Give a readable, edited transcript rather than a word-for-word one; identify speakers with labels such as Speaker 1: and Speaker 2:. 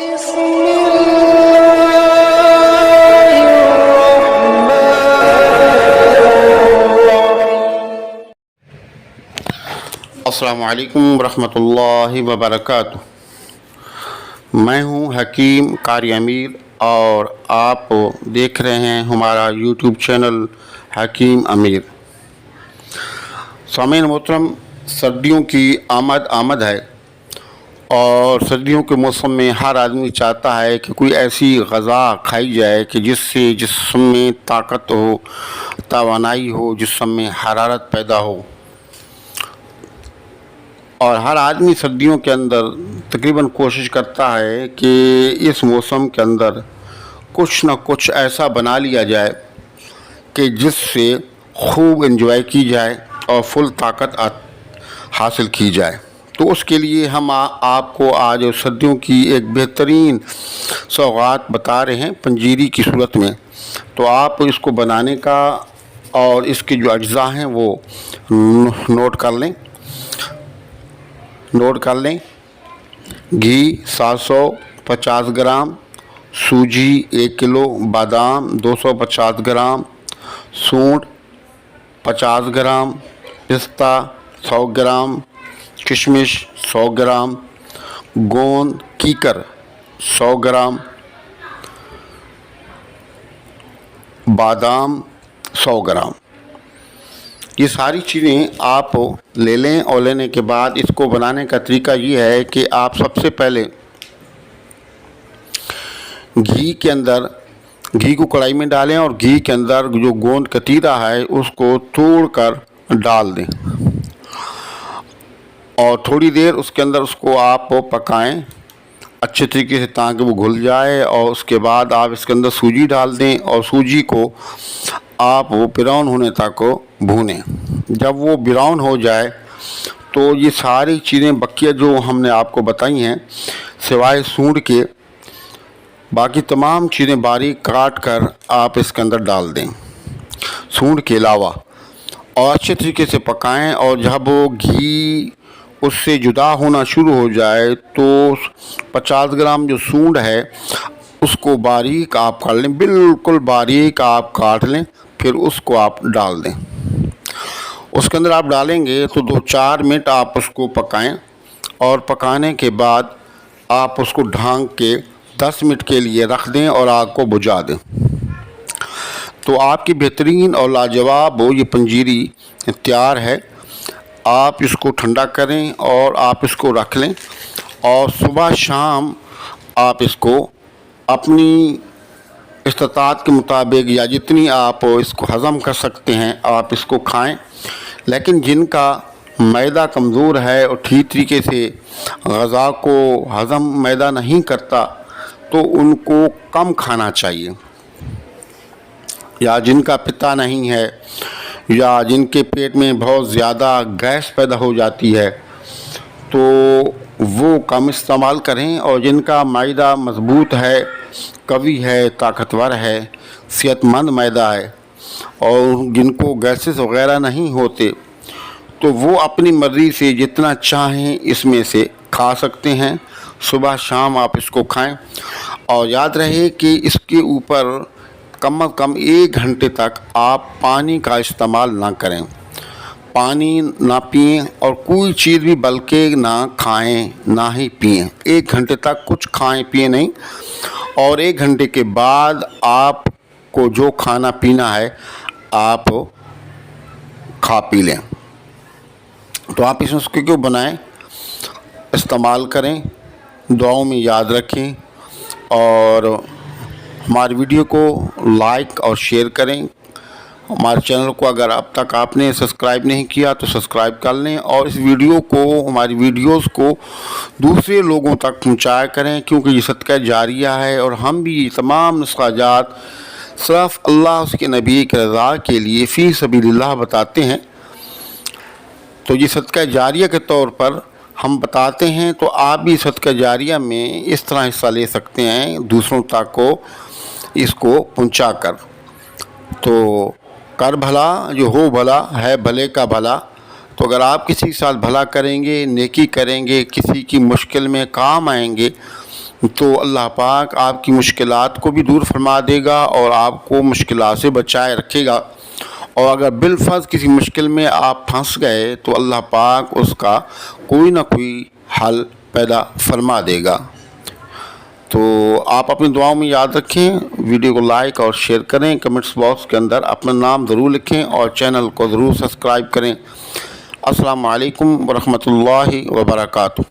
Speaker 1: السلام علیکم ورحمۃ اللہ وبرکاتہ۔ میں ہوں حکیم قاری امیر اور آپ دیکھ رہے ہیں ہمارا یوٹیوب چینل حکیم امیر۔ سامعین محترم، سردیوں کی آمد ہے اور سردیوں کے موسم میں ہر آدمی چاہتا ہے کہ کوئی ایسی غذا کھائی جائے کہ جس سے جسم میں طاقت ہو، توانائی ہو، جسم میں حرارت پیدا ہو۔ اور ہر آدمی سردیوں کے اندر تقریباً کوشش کرتا ہے کہ اس موسم کے اندر کچھ نہ کچھ ایسا بنا لیا جائے کہ جس سے خوب انجوائے کی جائے اور فل طاقت حاصل کی جائے۔ تو اس کے لیے ہم آپ کو آج سردیوں کی ایک بہترین سوغات بتا رہے ہیں پنجیری کی صورت میں۔ تو آپ اس کو بنانے کا اور اس کے جو اجزاء ہیں وہ نوٹ کر لیں۔ گھی 750 گرام، سوجی 1 کلو، بادام 250 گرام، سونٹ 50 گرام، پستہ 100 گرام، کشمش 100 گرام، گوند کیکر 100 گرام، بادام 100 گرام۔ یہ ساری چیزیں آپ لے لیں اور لینے کے بعد اس کو بنانے کا طریقہ یہ ہے کہ آپ سب سے پہلے گھی کو کڑھائی میں ڈالیں اور گھی کے اندر جو گوند کتیرا ہے اس کو توڑ کر ڈال دیں اور تھوڑی دیر اس کے اندر اس کو آپ پکائیں اچھے طریقے سے تاکہ وہ گھل جائے، اور اس کے بعد آپ اس کے اندر سوجی ڈال دیں اور سوجی کو آپ وہ براؤن ہونے تک بھونیں۔ جب وہ براؤن ہو جائے تو یہ ساری چیزیں بقیہ جو ہم نے آپ کو بتائی ہیں سوائے سونڈ کے، باقی تمام چیزیں باریک کاٹ کر آپ اس کے اندر ڈال دیں سونڈ کے علاوہ، اور اچھے طریقے سے پکائیں۔ اور جب وہ گھی اس سے جدا ہونا شروع ہو جائے تو 50 گرام جو سونڈ ہے اس کو باریک آپ کاٹ لیں، بالکل باریک آپ کاٹ لیں، پھر اس کو آپ ڈال دیں۔ اس کے اندر آپ ڈالیں گے تو 2-4 منٹ آپ اس کو پکائیں، اور پکانے کے بعد آپ اس کو ڈھانک کے 10 منٹ کے لیے رکھ دیں اور آگ کو بجھا دیں۔ تو آپ کی بہترین اور لاجواب یہ پنجیری تیار ہے۔ آپ اس کو ٹھنڈا کریں اور آپ اس کو رکھ لیں، اور صبح شام آپ اس کو اپنی استطاعت کے مطابق یا جتنی آپ اس کو ہضم کر سکتے ہیں آپ اس کو کھائیں۔ لیکن جن کا معدہ کمزور ہے اور ٹھیک طریقے سے غذا کو ہضم معدہ نہیں کرتا تو ان کو کم کھانا چاہیے، یا جن کا پتا نہیں ہے یا جن کے پیٹ میں بہت زیادہ گیس پیدا ہو جاتی ہے تو وہ کم استعمال کریں، اور جن کا معدہ مضبوط ہے، قوی ہے، طاقتور ہے، صحت مند معدہ ہے اور جن کو گیسز وغیرہ نہیں ہوتے تو وہ اپنی مرضی سے جتنا چاہیں اس میں سے کھا سکتے ہیں۔ صبح شام آپ اس کو کھائیں، اور یاد رہے کہ اس کے اوپر کم از کم 1 گھنٹے تک آپ پانی کا استعمال نہ کریں، پانی نہ پئیں اور کوئی چیز بھی بلکہ نہ کھائیں نہ ہی پئیں۔ 1 گھنٹے تک کچھ کھائیں پئیں نہیں، اور 1 گھنٹے کے بعد آپ کو جو کھانا پینا ہے آپ کھا پی لیں۔ تو آپ اس نسخے کو بنائیں، استعمال کریں، دعاؤں میں یاد رکھیں، اور ہماری ویڈیو کو لائک اور شیئر کریں۔ ہمارے چینل کو اگر اب تک آپ نے سبسکرائب نہیں کیا تو سبسکرائب کر لیں، اور اس ویڈیو کو، ہماری ویڈیوز کو دوسرے لوگوں تک پہنچایا کریں، کیونکہ یہ صدقہ جاریہ ہے، اور ہم بھی یہ تمام نسخہ جات صرف اللہ اس کے نبی کی رضا کے لیے فی سبیل اللہ بتاتے ہیں۔ تو یہ صدقہ جاریہ کے طور پر ہم بتاتے ہیں، تو آپ بھی صدقہ جاریہ میں اس طرح حصہ لے سکتے ہیں دوسروں تک کو اس کو پہنچا کر۔ تو کر بھلا جو ہو بھلا ہے بھلے کا بھلا، تو اگر آپ کسی کے ساتھ بھلا کریں گے، نیکی کریں گے، کسی کی مشکل میں کام آئیں گے، تو اللہ پاک آپ کی مشکلات کو بھی دور فرما دے گا اور آپ کو مشکلات سے بچائے رکھے گا۔ اور اگر بالفرض کسی مشکل میں آپ پھنس گئے تو اللہ پاک اس کا کوئی نہ کوئی حل پیدا فرما دے گا۔ تو آپ اپنی دعاؤں میں یاد رکھیں، ویڈیو کو لائک اور شیئر کریں، کمنٹس باکس کے اندر اپنا نام ضرور لکھیں اور چینل کو ضرور سبسکرائب کریں۔ السلام علیکم ورحمۃ اللہ وبرکاتہ۔